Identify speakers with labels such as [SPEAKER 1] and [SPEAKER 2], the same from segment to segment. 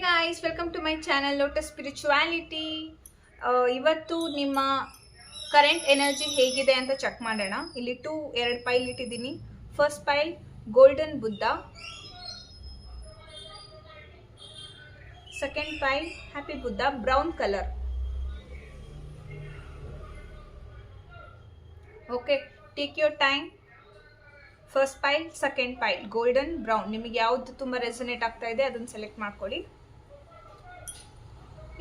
[SPEAKER 1] guys, welcome to my channel Lotus Spirituality. ಇವತ್ತು ನಿಮ್ಮ current energy ಹೇಗಿದೆ ಅಂತ ಚೆಕ್ ಮಾಡೋಣ. ಇಲ್ಲಿ ಎರಡು ಪೈಲ್ ಇಟ್ಟಿದ್ದೀನಿ. First pile golden Buddha, second pile happy Buddha brown colour. Okay, take your time. First pile, second pile, golden brown. ನಿಮಗೆ ಯಾವ್ದು ತುಂಬ ರೆಸೊನೇಟ್ ಆಗ್ತಾ ಇದೆ ಅದನ್ನು ಸೆಲೆಕ್ಟ್ ಮಾಡ್ಕೊಳ್ಳಿ.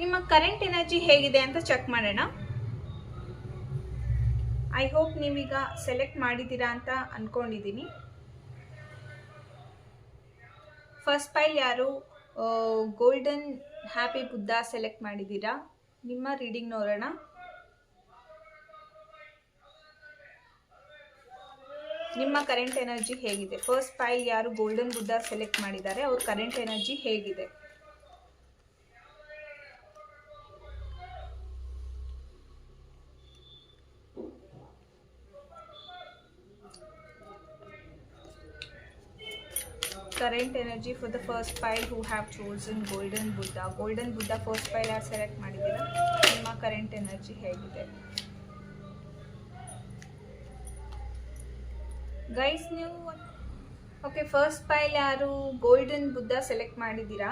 [SPEAKER 1] ನಿಮ್ಮ ಕರೆಂಟ್ ಎನರ್ಜಿ ಹೇಗಿದೆ ಅಂತ ಚೆಕ್ ಮಾಡೋಣ. ಐ ಹೋಪ್ ನೀವೀಗ ಸೆಲೆಕ್ಟ್ ಮಾಡಿದ್ದೀರಾ ಅಂತ ಅನ್ಕೊಂಡಿದ್ದೀನಿ. ಫಸ್ಟ್ ಪೈಲ್ ಯಾರು ಗೋಲ್ಡನ್ ಹ್ಯಾಪಿ ಬುದ್ಧ ಸೆಲೆಕ್ಟ್ ಮಾಡಿದ್ದೀರಾ, ನಿಮ್ಮ ರೀಡಿಂಗ್ ನೋಡೋಣ. ನಿಮ್ಮ ಕರೆಂಟ್ ಎನರ್ಜಿ ಹೇಗಿದೆ? ಫಸ್ಟ್ ಪೈಲ್ ಯಾರು ಗೋಲ್ಡನ್ ಬುದ್ಧ ಸೆಲೆಕ್ಟ್ ಮಾಡಿದ್ದಾರೆ ಅವ್ರ ಕರೆಂಟ್ ಎನರ್ಜಿ ಹೇಗಿದೆ? Current energy for the first pile who have chosen golden Buddha. Golden Buddha first pile ಯಾರು ಸೆಲೆಕ್ಟ್ ಮಾಡಿದ್ದೀರಾ, ನಿಮ್ಮ ಕರೆಂಟ್ ಎನರ್ಜಿ ಹೇಗಿದೆ? ಗೈಸ್ ನೀವು ಓಕೆ, ಫಸ್ಟ್ ಪೈಲ್ ಯಾರು ಗೋಲ್ಡನ್ ಬುದ್ಧ ಸೆಲೆಕ್ಟ್ ಮಾಡಿದ್ದೀರಾ,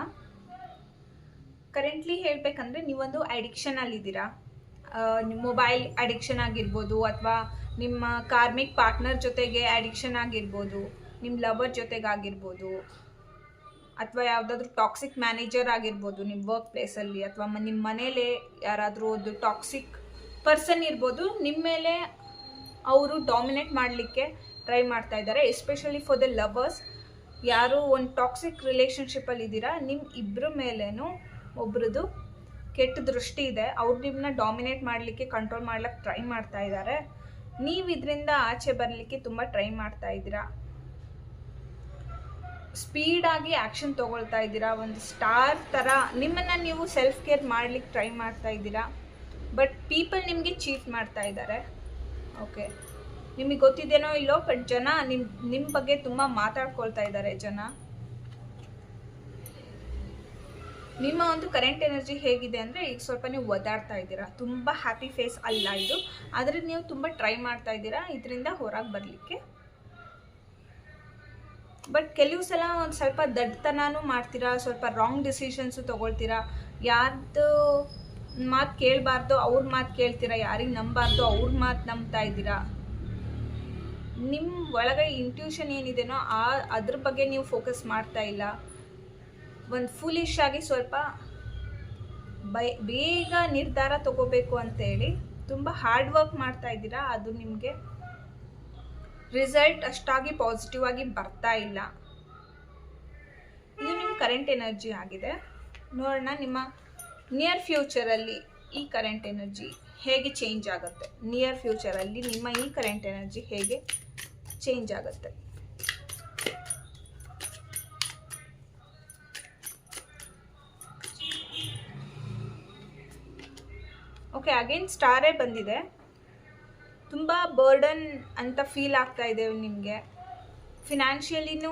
[SPEAKER 1] ಕರೆಂಟ್ಲಿ ಹೇಳಬೇಕಂದ್ರೆ ನೀವೊಂದು ಅಡಿಕ್ಷನಲ್ಲಿದ್ದೀರಾ. ನಿಮ್ಮ ಮೊಬೈಲ್ ಅಡಿಕ್ಷನ್ ಆಗಿರ್ಬೋದು, ಅಥವಾ ನಿಮ್ಮ ಕಾರ್ಮಿಕ್ ಪಾರ್ಟ್ನರ್ ಜೊತೆಗೆ ಅಡಿಕ್ಷನ್ ಆಗಿರ್ಬೋದು, ನಿಮ್ಮ ಲವರ್ ಜೊತೆಗಾಗಿರ್ಬೋದು, ಅಥವಾ ಯಾವುದಾದ್ರೂ ಟಾಕ್ಸಿಕ್ ಮ್ಯಾನೇಜರ್ ಆಗಿರ್ಬೋದು ನಿಮ್ಮ ವರ್ಕ್ ಪ್ಲೇಸಲ್ಲಿ, ಅಥವಾ ನಿಮ್ಮ ಮನೇಲೆ ಯಾರಾದರೂ ಒಂದು ಟಾಕ್ಸಿಕ್ ಪರ್ಸನ್ ಇರ್ಬೋದು, ನಿಮ್ಮ ಮೇಲೆ ಅವರು ಡಾಮಿನೇಟ್ ಮಾಡಲಿಕ್ಕೆ ಟ್ರೈ ಮಾಡ್ತಾ ಇದ್ದಾರೆ. ಎಸ್ಪೆಷಲಿ ಫಾರ್ ದ ಲವರ್ಸ್, ಯಾರು ಒಂದು ಟಾಕ್ಸಿಕ್ ರಿಲೇಷನ್ಶಿಪ್ಪಲ್ಲಿ ಇದ್ದೀರಾ, ನಿಮ್ಮ ಇಬ್ಬರ ಮೇಲೇನೂ ಒಬ್ರದ್ದು ಕೆಟ್ಟ ದೃಷ್ಟಿ ಇದೆ. ಅವ್ರು ನಿಮ್ಮನ್ನ ಡಾಮಿನೇಟ್ ಮಾಡಲಿಕ್ಕೆ, ಕಂಟ್ರೋಲ್ ಮಾಡ್ಲಿಕ್ಕೆ ಟ್ರೈ ಮಾಡ್ತಾ ಇದ್ದಾರೆ. ನೀವು ಇದರಿಂದ ಆಚೆ ಬರಲಿಕ್ಕೆ ತುಂಬ ಟ್ರೈ ಮಾಡ್ತಾ ಇದ್ದೀರಾ. ಸ್ಪೀಡಾಗಿ ಆ್ಯಕ್ಷನ್ ತೊಗೊಳ್ತಾ ಇದ್ದೀರಾ. ಒಂದು ಸ್ಟಾರ್ ಥರ ನಿಮ್ಮನ್ನು ನೀವು ಸೆಲ್ಫ್ ಕೇರ್ ಮಾಡ್ಲಿಕ್ಕೆ ಟ್ರೈ ಮಾಡ್ತಾ ಇದ್ದೀರಾ. ಬಟ್ ಪೀಪಲ್ ನಿಮಗೆ ಚೀಟ್ ಮಾಡ್ತಾ ಇದ್ದಾರೆ. ಓಕೆ, ನಿಮಗೆ ಗೊತ್ತಿದ್ದೇನೋ ಇಲ್ಲೋ, ಬಟ್ ಜನ ನಿಮ್ಮ ಬಗ್ಗೆ ತುಂಬ ಮಾತಾಡ್ಕೊಳ್ತಾ ಇದ್ದಾರೆ ಜನ. ನಿಮ್ಮ ಒಂದು ಕರೆಂಟ್ ಎನರ್ಜಿ ಹೇಗಿದೆ ಅಂದರೆ, ಈಗ ಸ್ವಲ್ಪ ನೀವು ಒದಾಡ್ತಾ ಇದ್ದೀರಾ. ತುಂಬ ಹ್ಯಾಪಿ ಫೇಸ್ ಅಲ್ಲ ಇದು, ಆದರೆ ನೀವು ತುಂಬ ಟ್ರೈ ಮಾಡ್ತಾ ಇದ್ದೀರಾ ಇದರಿಂದ ಹೊರಗೆ ಬರಲಿಕ್ಕೆ. ಬಟ್ ಕೆಲವು ಸಲ ಒಂದು ಸ್ವಲ್ಪ ದಡ್ಡತನೂ ಮಾಡ್ತೀರಾ, ಸ್ವಲ್ಪ ರಾಂಗ್ ಡಿಸಿಷನ್ಸು ತೊಗೊಳ್ತೀರಾ. ಯಾರ್ದು ಮಾತು ಕೇಳಬಾರ್ದು ಅವ್ರ ಮಾತು ಕೇಳ್ತೀರಾ, ಯಾರಿಗೆ ನಂಬಾರ್ದು ಅವ್ರ ಮಾತು ನಂಬ್ತಾ ಇದ್ದೀರಾ. ನಿಮ್ಮ ಒಳಗೆ ಇಂಟ್ಯೂಷನ್ ಏನಿದೆನೋ ಅದ್ರ ಬಗ್ಗೆ ನೀವು ಫೋಕಸ್ ಮಾಡ್ತಾ ಇಲ್ಲ. ಒಂದು ಫೂಲಿಶ್ ಆಗಿ ಸ್ವಲ್ಪ ಬೇಗ ನಿರ್ಧಾರ ತಗೋಬೇಕು ಅಂತೇಳಿ ತುಂಬ ಹಾರ್ಡ್ ವರ್ಕ್ ಮಾಡ್ತಾ ಇದ್ದೀರಾ. ಅದು ನಿಮಗೆ ರಿಸಲ್ಟ್ ಅಷ್ಟಾಗಿ ಪಾಸಿಟಿವ್ ಆಗಿ ಬರ್ತಾ ಇಲ್ಲ. ಇದು ನಿಮ್ಮ ಕರೆಂಟ್ ಎನರ್ಜಿ ಆಗಿದೆ. ನೋಡೋಣ ನಿಮ್ಮ ನಿಯರ್ ಫ್ಯೂಚರಲ್ಲಿ ಈ ಕರೆಂಟ್ ಎನರ್ಜಿ ಹೇಗೆ ಚೇಂಜ್ ಆಗುತ್ತೆ. ನಿಯರ್ ಫ್ಯೂಚರಲ್ಲಿ ನಿಮ್ಮ ಈ ಕರೆಂಟ್ ಎನರ್ಜಿ ಹೇಗೆ ಚೇಂಜ್ ಆಗುತ್ತೆ. ಓಕೆ, ಅಗೇನ್ ಸ್ಟಾರೇ ಬಂದಿದೆ. ತುಂಬ ಬರ್ಡನ್ ಅಂತ ಫೀಲ್ ಆಗ್ತಾ ಇದೆ ನಿಮಗೆ. ಫಿನಾನ್ಷಿಯಲಿನೂ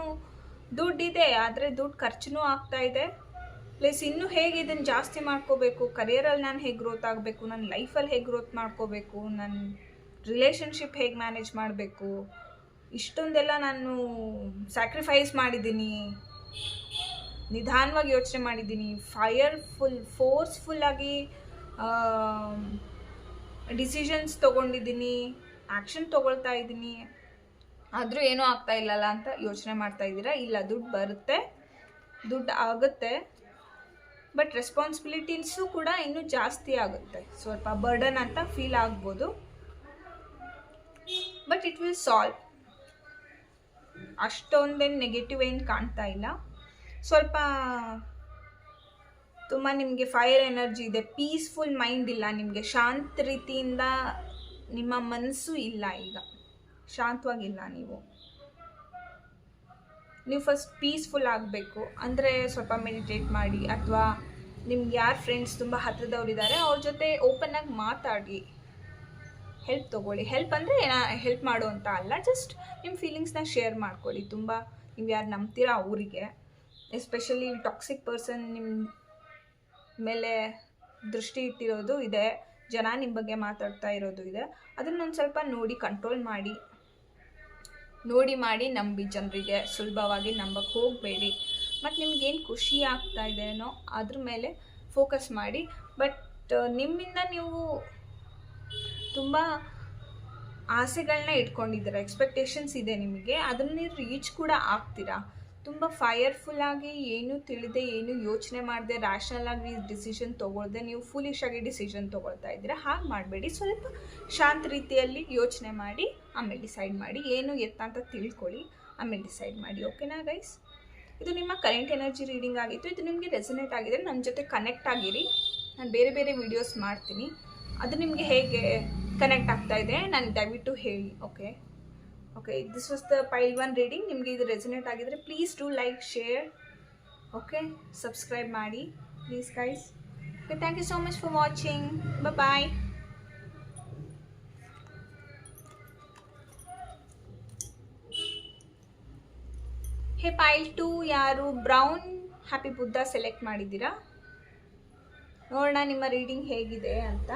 [SPEAKER 1] ದುಡ್ಡಿದೆ, ಆದರೆ ದುಡ್ಡು ಖರ್ಚು ಆಗ್ತಾ ಇದೆ. ಪ್ಲಸ್ ಇನ್ನೂ ಹೇಗೆ ಇದನ್ನು ಜಾಸ್ತಿ ಮಾಡ್ಕೋಬೇಕು, ಕರಿಯರಲ್ಲಿ ನಾನು ಹೇಗೆ ಗ್ರೋತ್ ಆಗಬೇಕು, ನನ್ನ ಲೈಫಲ್ಲಿ ಹೇಗೆ ಗ್ರೋತ್ ಮಾಡ್ಕೋಬೇಕು, ನನ್ನ ರಿಲೇಷನ್ಶಿಪ್ ಹೇಗೆ ಮ್ಯಾನೇಜ್ ಮಾಡಬೇಕು, ಇಷ್ಟೊಂದೆಲ್ಲ ನಾನು ಸ್ಯಾಕ್ರಿಫೈಸ್ ಮಾಡಿದ್ದೀನಿ, ನಿಧಾನವಾಗಿ ಯೋಚನೆ ಮಾಡಿದ್ದೀನಿ, ಫೋರ್ಸ್ಫುಲ್ಲಾಗಿ ಡಿಸಿಷನ್ಸ್ ತೊಗೊಂಡಿದ್ದೀನಿ, ಆ್ಯಕ್ಷನ್ ತೊಗೊಳ್ತಾ ಇದ್ದೀನಿ, ಆದರೂ ಏನೂ ಆಗ್ತಾ ಇಲ್ಲಲ್ಲ ಅಂತ ಯೋಚನೆ ಮಾಡ್ತಾ ಇದ್ದೀರಾ. ಇಲ್ಲ, ದುಡ್ಡು ಬರುತ್ತೆ, ದುಡ್ಡು ಆಗುತ್ತೆ, ಬಟ್ ರೆಸ್ಪಾನ್ಸಿಬಿಲಿಟೀಸು ಕೂಡ ಇನ್ನೂ ಜಾಸ್ತಿ ಆಗುತ್ತೆ. ಸ್ವಲ್ಪ ಬರ್ಡನ್ ಅಂತ ಫೀಲ್ ಆಗ್ಬೋದು, ಬಟ್ ಇಟ್ ವಿಲ್ ಸಾಲ್ವ್. ಅಷ್ಟೊಂದೇನು ನೆಗೆಟಿವ್ ಏನು ಕಾಣ್ತಾ ಇಲ್ಲ. ಸ್ವಲ್ಪ ತುಂಬ ನಿಮಗೆ ಫೈರ್ ಎನರ್ಜಿ ಇದೆ, ಪೀಸ್ಫುಲ್ ಮೈಂಡ್ ಇಲ್ಲ ನಿಮಗೆ, ಶಾಂತ ರೀತಿಯಿಂದ ನಿಮ್ಮ ಮನಸ್ಸು ಇಲ್ಲ, ಈಗ ಶಾಂತವಾಗಿಲ್ಲ. ನೀವು ಫಸ್ಟ್ ಪೀಸ್ಫುಲ್ ಆಗಬೇಕು ಅಂದರೆ ಸ್ವಲ್ಪ ಮೆಡಿಟೇಟ್ ಮಾಡಿ, ಅಥವಾ ನಿಮ್ಗೆ ಯಾರು ಫ್ರೆಂಡ್ಸ್ ತುಂಬ ಹತ್ತಿರದವ್ರಿದ್ದಾರೆ ಅವ್ರ ಜೊತೆ ಓಪನ್ನಾಗಿ ಮಾತಾಡಿ, ಹೆಲ್ಪ್ ತೊಗೊಳ್ಳಿ. ಹೆಲ್ಪ್ ಅಂದರೆ ಹೆಲ್ಪ್ ಮಾಡು ಅಂತ ಅಲ್ಲ, ಜಸ್ಟ್ ನಿಮ್ಮ ಫೀಲಿಂಗ್ಸ್ನ ಶೇರ್ ಮಾಡ್ಕೊಳ್ಳಿ. ತುಂಬ ನೀವು ಯಾರು ನಂಬ್ತೀರಾ ಅವರಿಗೆ, ಎಸ್ಪೆಷಲಿ ಟಾಕ್ಸಿಕ್ ಪರ್ಸನ್ ನಿಮ್ಮ ಮೇಲೆ ದೃಷ್ಟಿ ಇಟ್ಟಿರೋದು ಇದೆ, ಜನ ನಿಮ್ಮ ಬಗ್ಗೆ ಮಾತಾಡ್ತಾ ಇರೋದು ಇದೆ. ಅದನ್ನೊಂದು ಸ್ವಲ್ಪ ನೋಡಿ ಕಂಟ್ರೋಲ್ ಮಾಡಿ ನಂಬಿ. ಜನರಿಗೆ ಸುಲಭವಾಗಿ ನಂಬಕ್ಕೆ ಹೋಗಬೇಡಿ. ಮತ್ತು ನಿಮ್ಗೇನು ಖುಷಿ ಆಗ್ತಾ ಇದೆನೋ ಅದ್ರ ಮೇಲೆ ಫೋಕಸ್ ಮಾಡಿ. ಬಟ್ ನಿಮ್ಮಿಂದ ನೀವು ತುಂಬ ಆಸೆಗಳನ್ನ ಇಟ್ಕೊಂಡಿದ್ದೀರ, ಎಕ್ಸ್ಪೆಕ್ಟೇಷನ್ಸ್ ಇದೆ ನಿಮಗೆ, ಅದನ್ನು ನೀವು ರೀಚ್ ಕೂಡ ಆಗ್ತೀರಾ. ತುಂಬ ಫೈರ್ಫುಲ್ಲಾಗಿ ಏನು ತಿಳಿದೆ, ಏನು ಯೋಚನೆ ಮಾಡದೆ, ರ್ಯಾಷನಲ್ ಆಗಿ ಡಿಸಿಷನ್ ತೊಗೊಳ್ದೆ ನೀವು ಫೂಲಿಶಾಗಿ ಡಿಸಿಷನ್ ತೊಗೊಳ್ತಾ ಇದ್ದೀರಾ. ಹಾಗೆ ಮಾಡಬೇಡಿ. ಸ್ವಲ್ಪ ಶಾಂತ ರೀತಿಯಲ್ಲಿ ಯೋಚನೆ ಮಾಡಿ ಆಮೇಲೆ ಡಿಸೈಡ್ ಮಾಡಿ. ಏನು ಎತ್ತ ಅಂತ ತಿಳ್ಕೊಳ್ಳಿ, ಆಮೇಲೆ ಡಿಸೈಡ್ ಮಾಡಿ. ಓಕೆನಾ ಗೈಸ್? ಇದು ನಿಮ್ಮ ಕರೆಂಟ್ ಎನರ್ಜಿ ರೀಡಿಂಗ್ ಆಗಿತ್ತು. ಇದು ನಿಮಗೆ ರೆಸನೇಟ್ ಆಗಿದೆ, ನನ್ನ ಜೊತೆ ಕನೆಕ್ಟ್ ಆಗಿರಿ. ನಾನು ಬೇರೆ ಬೇರೆ ವೀಡಿಯೋಸ್ ಮಾಡ್ತೀನಿ, ಅದು ನಿಮಗೆ ಹೇಗೆ ಕನೆಕ್ಟ್ ಆಗ್ತಾ ಇದೆ ನಾನು ದಯವಿಟ್ಟು ಹೇಳಿ. Okay, this was the pile 1 reading. ನಿಮಗೆ ಇದು ರೆಸನೇಟ್ ಆಗಿದ್ರೆ please do like, share, okay, subscribe ಮಾಡಿ please guys. Okay, thank you so much for watching. Bye. Hey pile 2 ಯಾರು ಬ್ರೌನ್ ಹ್ಯಾಪಿ ಬುದ್ಧ ಸೆಲೆಕ್ಟ್ ಮಾಡಿದ್ದೀರಾ? ನೋಡೋಣ ನಿಮ್ಮ ರೀಡಿಂಗ್ ಹೇಗಿದೆ ಅಂತ.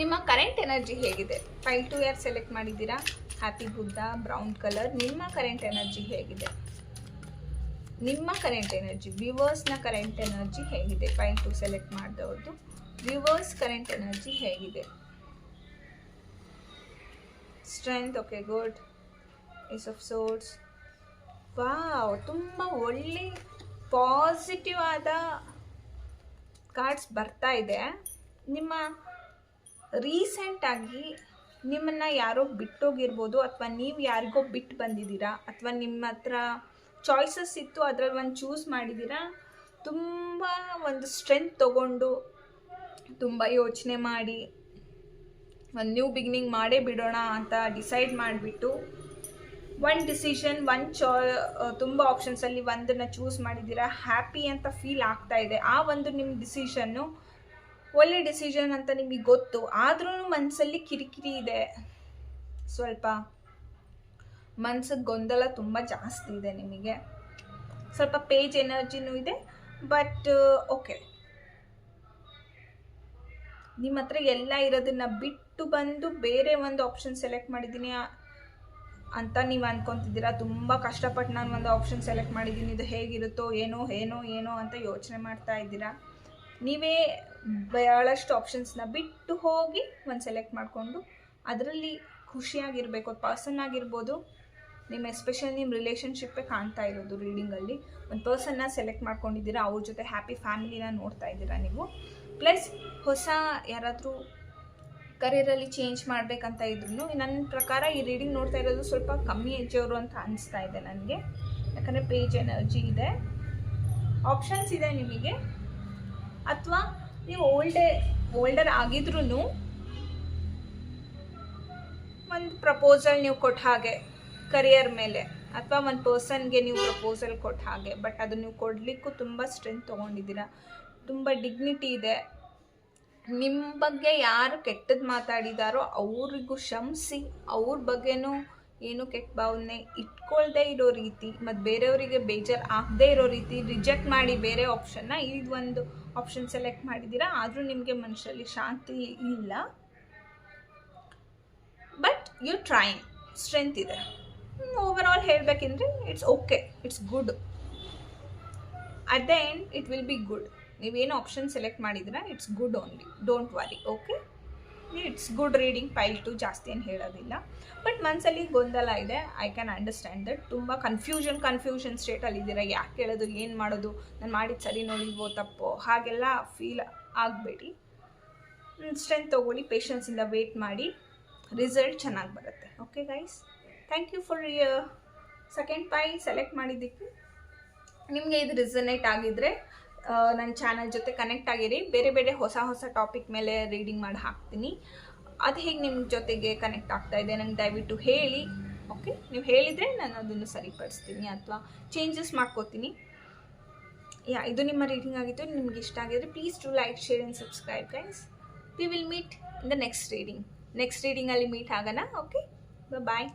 [SPEAKER 1] ನಿಮ್ಮ ಕರೆಂಟ್ ಎನರ್ಜಿ ಹೇಗಿದೆ? ಫೈಲ್ 2 ಯಾರು ಸೆಲೆಕ್ಟ್ ಮಾಡಿದ್ದೀರಾ? Happy Buddha brown colour. ನಿಮ್ಮ ಕರೆಂಟ್ ಎನರ್ಜಿ ಹೇಗಿದೆ? ನಿಮ್ಮ ಕರೆಂಟ್ ಎನರ್ಜಿ, ವ್ಯೂವರ್ಸ್ನ ಕರೆಂಟ್ ಎನರ್ಜಿ ಹೇಗಿದೆ? ಫೈಲ್ 2 ಸೆಲೆಕ್ಟ್ ಮಾಡಿದವ್ರದ್ದು ವ್ಯೂವರ್ಸ್ ಕರೆಂಟ್ ಎನರ್ಜಿ ಹೇಗಿದೆ? Strength. Okay, good. Ace of swords. Wow, ತುಂಬ ಒಳ್ಳೆ ಪಾಸಿಟಿವ್ ಆದ ಕಾರ್ಡ್ಸ್ ಬರ್ತಾ ಇದೆ. ನಿಮ್ಮ ರೀಸೆಂಟಾಗಿ ನಿಮ್ಮನ್ನು ಯಾರೋ ಬಿಟ್ಟೋಗಿರ್ಬೋದು, ಅಥವಾ ನೀವು ಯಾರಿಗೋ ಬಿಟ್ಟು ಬಂದಿದ್ದೀರಾ, ಅಥವಾ ನಿಮ್ಮ ಹತ್ರ ಚಾಯ್ಸಸ್ ಇತ್ತು, ಅದರಲ್ಲಿ ಒಂದು ಚೂಸ್ ಮಾಡಿದ್ದೀರಾ. ತುಂಬ ಒಂದು ಸ್ಟ್ರೆಂತ್ ತೊಗೊಂಡು ತುಂಬ ಯೋಚನೆ ಮಾಡಿ ಒಂದು ನ್ಯೂ ಬಿಗಿನಿಂಗ್ ಮಾಡೇ ಬಿಡೋಣ ಅಂತ ಡಿಸೈಡ್ ಮಾಡಿಬಿಟ್ಟು ಒಂದು ಡಿಸಿಷನ್, ತುಂಬ ಆಪ್ಷನ್ಸಲ್ಲಿ ಒಂದನ್ನು ಚೂಸ್ ಮಾಡಿದ್ದೀರಾ. ಹ್ಯಾಪಿ ಅಂತ ಫೀಲ್ ಆಗ್ತಾ ಇದೆ. ಆ ಒಂದು ನಿಮ್ಮ ಡಿಸಿಷನ್ನು ಒಳ್ಳೆ ಡಿಸಿಷನ್ ಅಂತ ನಿಮಗೆ ಗೊತ್ತು, ಆದ್ರೂ ಮನಸ್ಸಲ್ಲಿ ಕಿರಿಕಿರಿ ಇದೆ. ಸ್ವಲ್ಪ ಮನಸ್ಸಿಗೆ ಗೊಂದಲ ತುಂಬ ಜಾಸ್ತಿ ಇದೆ ನಿಮಗೆ. ಸ್ವಲ್ಪ ಪೇಜ್ ಎನರ್ಜಿನೂ ಇದೆ. ಬಟ್ ಓಕೆ, ನಿಮ್ಮ ಹತ್ರ ಎಲ್ಲ ಇರೋದನ್ನ ಬಿಟ್ಟು ಬಂದು ಬೇರೆ ಒಂದು ಆಪ್ಷನ್ ಸೆಲೆಕ್ಟ್ ಮಾಡಿದ್ದೀನಿ ಅಂತ ನೀವು ಅನ್ಕೊತಿದ್ದೀರಾ. ತುಂಬ ಕಷ್ಟಪಟ್ಟು ನಾನು ಒಂದು ಆಪ್ಷನ್ ಸೆಲೆಕ್ಟ್ ಮಾಡಿದ್ದೀನಿ, ಇದು ಹೇಗಿರುತ್ತೋ ಏನೋ ಅಂತ ಯೋಚನೆ ಮಾಡ್ತಾ ಇದ್ದೀರಾ. ನೀವೇ ಬಹಳಷ್ಟು ಆಪ್ಷನ್ಸ್ನ ಬಿಟ್ಟು ಹೋಗಿ ಒಂದು ಸೆಲೆಕ್ಟ್ ಮಾಡಿಕೊಂಡು ಅದರಲ್ಲಿ ಖುಷಿಯಾಗಿರಬೇಕು. ಅದು ಪರ್ಸನ್ ಆಗಿರ್ಬೋದು, ನಿಮ್ಮ ಎಸ್ಪೆಷಲಿ ನಿಮ್ಮ ರಿಲೇಷನ್ಶಿಪ್ಪೇ ಕಾಣ್ತಾ ಇರೋದು ರೀಡಿಂಗಲ್ಲಿ. ಒಂದು ಪರ್ಸನ್ನ ಸೆಲೆಕ್ಟ್ ಮಾಡ್ಕೊಂಡಿದ್ದೀರಾ, ಅವ್ರ ಜೊತೆ ಹ್ಯಾಪಿ ಫ್ಯಾಮಿಲಿನ ನೋಡ್ತಾ ಇದ್ದೀರಾ ನೀವು. ಪ್ಲಸ್ ಹೊಸ ಯಾರಾದರೂ ಕರಿಯರಲ್ಲಿ ಚೇಂಜ್ ಮಾಡಬೇಕಂತ ಇದ್ರು, ನನ್ನ ಪ್ರಕಾರ ಈ ರೀಡಿಂಗ್ ನೋಡ್ತಾ ಇರೋದು ಸ್ವಲ್ಪ ಕಮ್ಮಿ ಏಜವರು ಅಂತ ಅನಿಸ್ತಾ ಇದೆ ನನಗೆ. ಯಾಕಂದರೆ ಪೇಜ್ ಎನರ್ಜಿ ಇದೆ, ಆಪ್ಷನ್ಸ್ ಇದೆ ನಿಮಗೆ. ಅಥವಾ ನೀವು ಓಲ್ಡರ್ ಆಗಿದ್ರೂ ಒಂದು ಪ್ರಪೋಸಲ್ ನೀವು ಕೊಟ್ಟ ಹಾಗೆ ಕರಿಯರ್ ಮೇಲೆ, ಅಥವಾ ಒಂದು ಪರ್ಸನ್ಗೆ ನೀವು ಪ್ರಪೋಸಲ್ ಕೊಟ್ಟ ಹಾಗೆ. ಬಟ್ ಅದನ್ನು ನೀವು ಕೊಡಲಿಕ್ಕೂ ತುಂಬ ಸ್ಟ್ರೆಂತ್ ತೊಗೊಂಡಿದ್ದೀರಾ, ತುಂಬ ಡಿಗ್ನಿಟಿ ಇದೆ. ನಿಮ್ಮ ಬಗ್ಗೆ ಯಾರು ಕೆಟ್ಟದ್ದು ಮಾತಾಡಿದಾರೋ ಅವ್ರಿಗೂ ಕ್ಷಮಿಸಿ, ಅವ್ರ ಬಗ್ಗೆನೂ ಏನು ಕೆಟ್ಟ ಭಾವನೆ ಇಟ್ಕೊಳ್ದೇ ಇರೋ ರೀತಿ, ಮತ್ತು ಬೇರೆಯವರಿಗೆ ಬೇಜಾರು ಆಗದೇ ಇರೋ ರೀತಿ ರಿಜೆಕ್ಟ್ ಮಾಡಿ ಬೇರೆ ಆಪ್ಷನ್ನ ಒಂದು ಆಪ್ಷನ್ ಸೆಲೆಕ್ಟ್ ಮಾಡಿದ್ದೀರಾ. ಆದರೂ ನಿಮಗೆ ಮನಸ್ಸಲ್ಲಿ ಶಾಂತಿ ಇಲ್ಲ. ಬಟ್ ಯು ಟ್ರೈಂಗ್, ಸ್ಟ್ರೆಂತ್ ಇದೆ. ಓವರ್ ಆಲ್ ಹೇಳಬೇಕೆಂದ್ರೆ it's okay, it's good. At the end it will be good. ನೀವೇನು ಆಪ್ಷನ್ ಸೆಲೆಕ್ಟ್ ಮಾಡಿದ್ರೆ it's good only, don't worry. Okay, it's good reading. Pile 2 ಜಾಸ್ತಿ ಏನು ಹೇಳೋದಿಲ್ಲ. ಬಟ್ ಮನಸ್ಸಲ್ಲಿ ಗೊಂದಲ ಇದೆ, ಐ ಕ್ಯಾನ್ ಅಂಡರ್ಸ್ಟ್ಯಾಂಡ್ ದಟ್. ತುಂಬ ಕನ್ಫ್ಯೂಷನ್ ಸ್ಟೇಟಲ್ಲಿದ್ದೀರಾ. ಯಾಕೆ ಹೇಳೋದು, ಏನು ಮಾಡೋದು, ನಾನು ಮಾಡಿದ್ದು ಸರಿ ನೋಡಿಲ್ವೋ ತಪ್ಪೋ, ಹಾಗೆಲ್ಲ ಫೀಲ್ ಆಗಬೇಡಿ. ಸ್ಟ್ರೆಂತ್ ತೊಗೊಳ್ಳಿ, ಪೇಷನ್ಸಿಂದ ವೇಟ್ ಮಾಡಿ, ರಿಸಲ್ಟ್ ಚೆನ್ನಾಗಿ ಬರುತ್ತೆ. Okay guys, thank you for second pile select ಮಾಡಿದ್ದಕ್ಕೆ. ನಿಮಗೆ ಇದು ರಿಸನೇಟ್ ಆಗಿದ್ರೆ ನನ್ನ ಚಾನಲ್ ಜೊತೆ ಕನೆಕ್ಟ್ ಆಗಿರಿ. ಬೇರೆ ಬೇರೆ ಹೊಸ ಟಾಪಿಕ್ ಮೇಲೆ ರೀಡಿಂಗ್ ಮಾಡಿ ಹಾಕ್ತೀನಿ. ಅದು ಹೇಗೆ ನಿಮ್ಮ ಜೊತೆಗೆ ಕನೆಕ್ಟ್ ಆಗ್ತಾ ಇದೆ ನನಗೆ ದಯವಿಟ್ಟು ಹೇಳಿ. ಓಕೆ, ನೀವು ಹೇಳಿದರೆ ನಾನು ಅದನ್ನು ಸರಿಪಡಿಸ್ತೀನಿ ಅಥವಾ ಚೇಂಜಸ್ ಮಾಡ್ಕೋತೀನಿ. ಇದು ನಿಮ್ಮ ರೀಡಿಂಗ್ ಆಗಿತ್ತು. ನಿಮ್ಗೆ ಇಷ್ಟ ಆಗಿದ್ರೆ please to like, share and subscribe guys. We will meet in the next ರೀಡಿಂಗಲ್ಲಿ ಮೀಟ್ ಆಗೋಣ. ಓಕೆ, ಬಾಯ್.